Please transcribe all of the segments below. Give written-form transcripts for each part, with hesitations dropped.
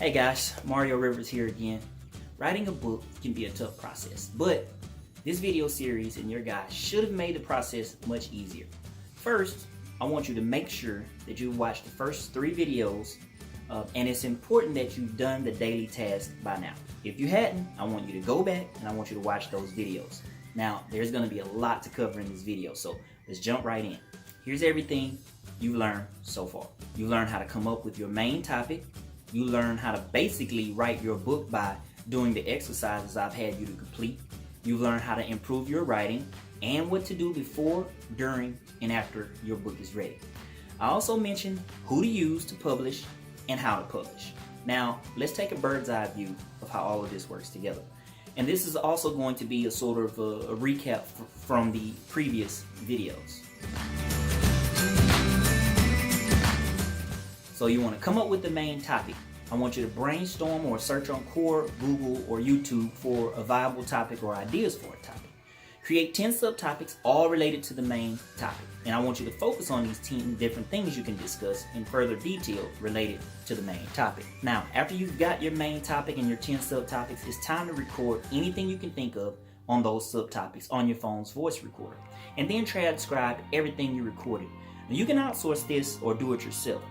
Hey guys, Mario Rivers here again. Writing a book can be a tough process, but this video series and your guide should have made the process much easier. First, I want you to make sure that you've watched the first 3 videos, and it's important that you've done the daily task by now. If you hadn't, I want you to go back and I want you to watch those videos. Now, there's going to be a lot to cover in this video, so let's jump right in. Here's everything you've learned so far. You learned how to come up with your main topic. You learn how to basically write your book by doing the exercises I've had you to complete. You've learned how to improve your writing and what to do before, during, and after your book is ready. I also mentioned who to use to publish and how to publish. Now, let's take a bird's eye view of how all of this works together. And this is also going to be a sort of a recap from the previous videos. So you want to come up with the main topic. I want you to brainstorm or search on Quora, Google, or YouTube for a viable topic or ideas for a topic. Create 10 subtopics all related to the main topic. And I want you to focus on these 10 different things you can discuss in further detail related to the main topic. Now, after you've got your main topic and your 10 subtopics, it's time to record anything you can think of on those subtopics on your phone's voice recorder. And then transcribe everything you recorded. Now, you can outsource this or do it yourself.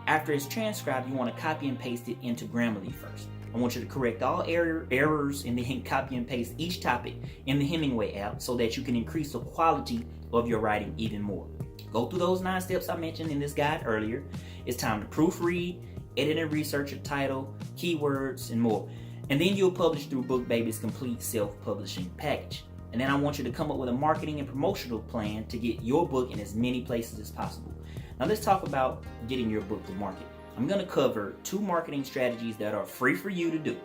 After it's transcribed, you want to copy and paste it into Grammarly first. I want you to correct all errors and then copy and paste each topic in the Hemingway app so that you can increase the quality of your writing even more. Go through those 9 steps I mentioned in this guide earlier. It's time to proofread, edit and research your title, keywords, and more. And then you'll publish through BookBaby's complete self-publishing package. And then I want you to come up with a marketing and promotional plan to get your book in as many places as possible. Now let's talk about getting your book to market. I'm going to cover 2 marketing strategies that are free for you to do.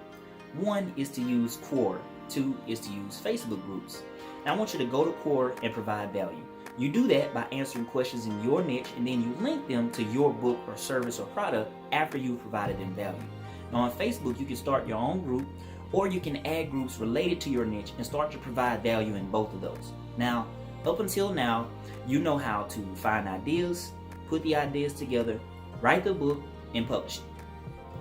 1 is to use Quora. 2 is to use Facebook groups. Now I want you to go to Quora and provide value. You do that by answering questions in your niche, and then you link them to your book or service or product after you've provided them value. Now on Facebook, you can start your own group, or you can add groups related to your niche and start to provide value in both of those. Now, up until now, you know how to find ideas, put the ideas together, write the book, and publish it.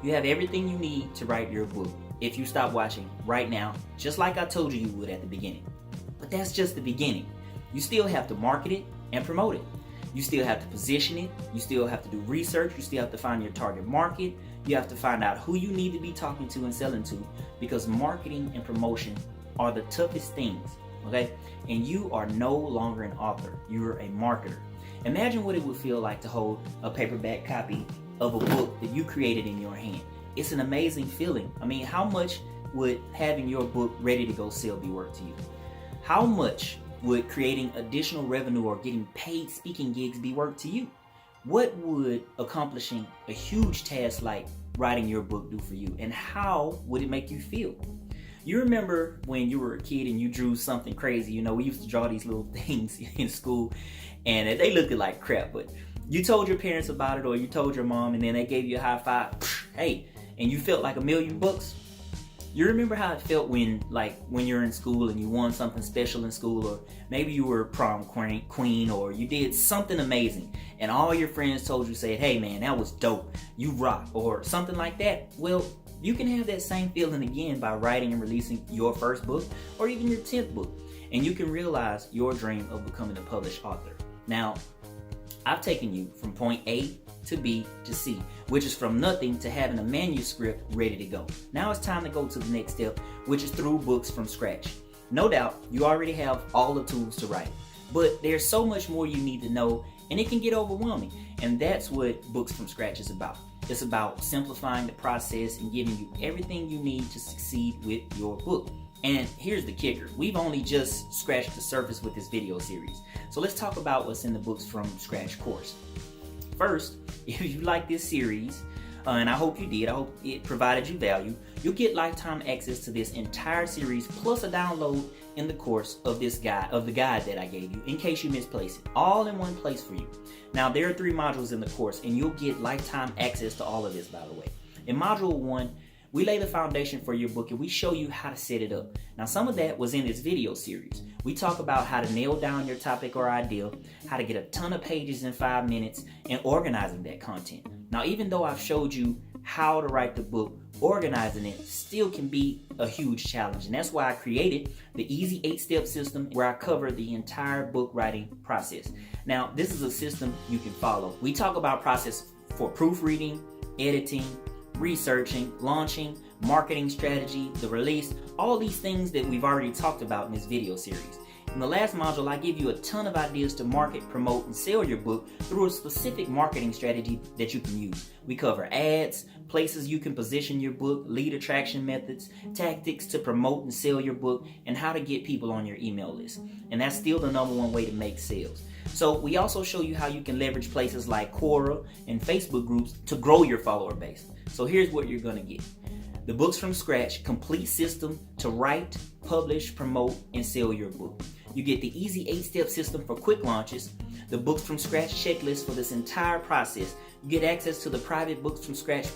You have everything you need to write your book if you stop watching right now, just like I told you would at the beginning. But that's just the beginning. You still have to market it and promote it. You still have to position it. You still have to do research. You still have to find your target market. You have to find out who you need to be talking to and selling to, because marketing and promotion are the toughest things, okay? And you are no longer an author. You're a marketer. Imagine what it would feel like to hold a paperback copy of a book that you created in your hand. It's an amazing feeling. I mean, how much would having your book ready to go sell be worth to you? How much would creating additional revenue or getting paid speaking gigs be worth to you? What would accomplishing a huge task like writing your book do for you? And how would it make you feel? You remember when you were a kid and you drew something crazy. You know, we used to draw these little things in school and they looked like crap, but you told your parents about it or you told your mom and then they gave you a high five, hey, and you felt like $1,000,000. You remember how it felt when you're in school and you won something special in school, or maybe you were prom queen, or you did something amazing and all your friends told you, say, hey man, that was dope, you rock, or something like that. Well, you can have that same feeling again by writing and releasing your first book or even your 10th book, and you can realize your dream of becoming a published author. Now, I've taken you from point A to B to C, which is from nothing to having a manuscript ready to go. Now it's time to go to the next step, which is through books from scratch. No doubt, you already have all the tools to write, but there's so much more you need to know, and it can get overwhelming, and that's what Books from Scratch is about. It's about simplifying the process and giving you everything you need to succeed with your book. And here's the kicker. We've only just scratched the surface with this video series. So let's talk about what's in the Books from Scratch course. First, if you like this series, and I hope you did, I hope it provided you value, you'll get lifetime access to this entire series plus a download in the course of the guide that I gave you in case you misplace it, all in one place for you. Now, there are 3 modules in the course and you'll get lifetime access to all of this, by the way. In module 1, we lay the foundation for your book and we show you how to set it up. Now, some of that was in this video series. We talk about how to nail down your topic or idea, how to get a ton of pages in 5 minutes, and organizing that content. Now, even though I've showed you how to write the book, organizing it still can be a huge challenge. And that's why I created the Easy 8-Step system, where I cover the entire book writing process. Now, this is a system you can follow. We talk about process for proofreading, editing, researching, launching, marketing strategy, the release, all these things that we've already talked about in this video series. In the last module, I give you a ton of ideas to market, promote, and sell your book through a specific marketing strategy that you can use. We cover ads, places you can position your book, lead attraction methods, tactics to promote and sell your book, and how to get people on your email list. And that's still the #1 way to make sales. So we also show you how you can leverage places like Quora and Facebook groups to grow your follower base. So here's what you're going to get. The Books from Scratch complete system to write, publish, promote, and sell your book. You get the Easy 8-Step system for quick launches, the Books from Scratch checklist for this entire process. You get access to the private Books from Scratch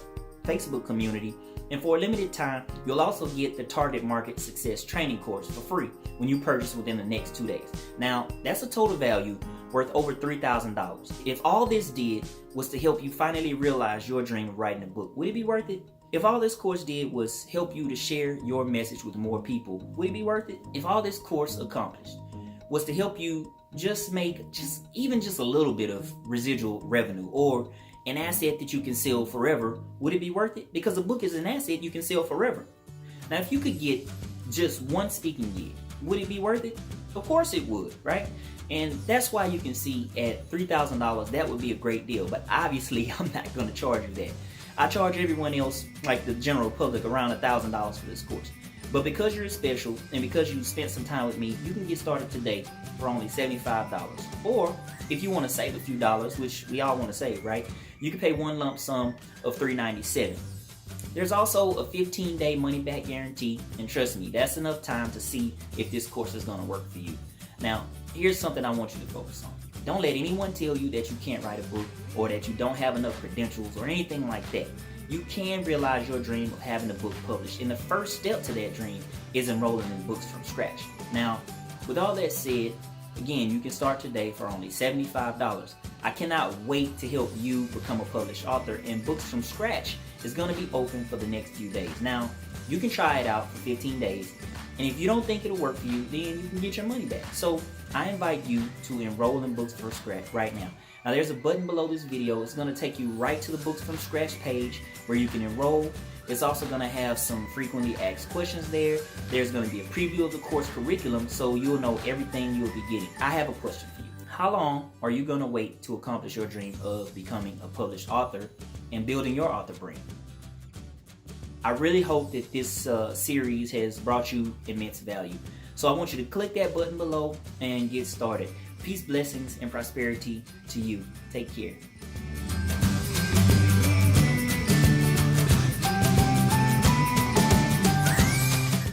Facebook community, and for a limited time, you'll also get the Target Market Success training course for free when you purchase within the next 2 days. Now, that's a total value worth over $3,000. If all this did was to help you finally realize your dream of writing a book, would it be worth it? If all this course did was help you to share your message with more people, would it be worth it? If all this course accomplished was to help you just make even a little bit of residual revenue or an asset that you can sell forever, would it be worth it? Because a book is an asset you can sell forever. Now, if you could get just one speaking gig, would it be worth it? Of course it would, right? And that's why you can see at $3,000, that would be a great deal. But obviously, I'm not going to charge you that. I charge everyone else, like the general public, around $1,000 for this course. But because you're special and because you spent some time with me, you can get started today for only $75. Or if you want to save a few dollars, which we all want to save, right? You can pay one lump sum of $397. There's also a 15-day money-back guarantee, and trust me, that's enough time to see if this course is going to work for you. Now, here's something I want you to focus on. Don't let anyone tell you that you can't write a book or that you don't have enough credentials or anything like that. You can realize your dream of having a book published, and the first step to that dream is enrolling in Books from Scratch. Now, with all that said, again, you can start today for only $75. I cannot wait to help you become a published author, and Books from Scratch is going to be open for the next few days. Now, you can try it out for 15 days, and if you don't think it'll work for you, then you can get your money back. So I invite you to enroll in Books from Scratch right now. Now, there's a button below this video. It's going to take you right to the Books from Scratch page where you can enroll. It's also going to have some frequently asked questions there. There's going to be a preview of the course curriculum, so you'll know everything you'll be getting. I have a question for you. How long are you going to wait to accomplish your dream of becoming a published author and building your author brand? I really hope that this series has brought you immense value. So I want you to click that button below and get started. Peace, blessings, and prosperity to you. Take care.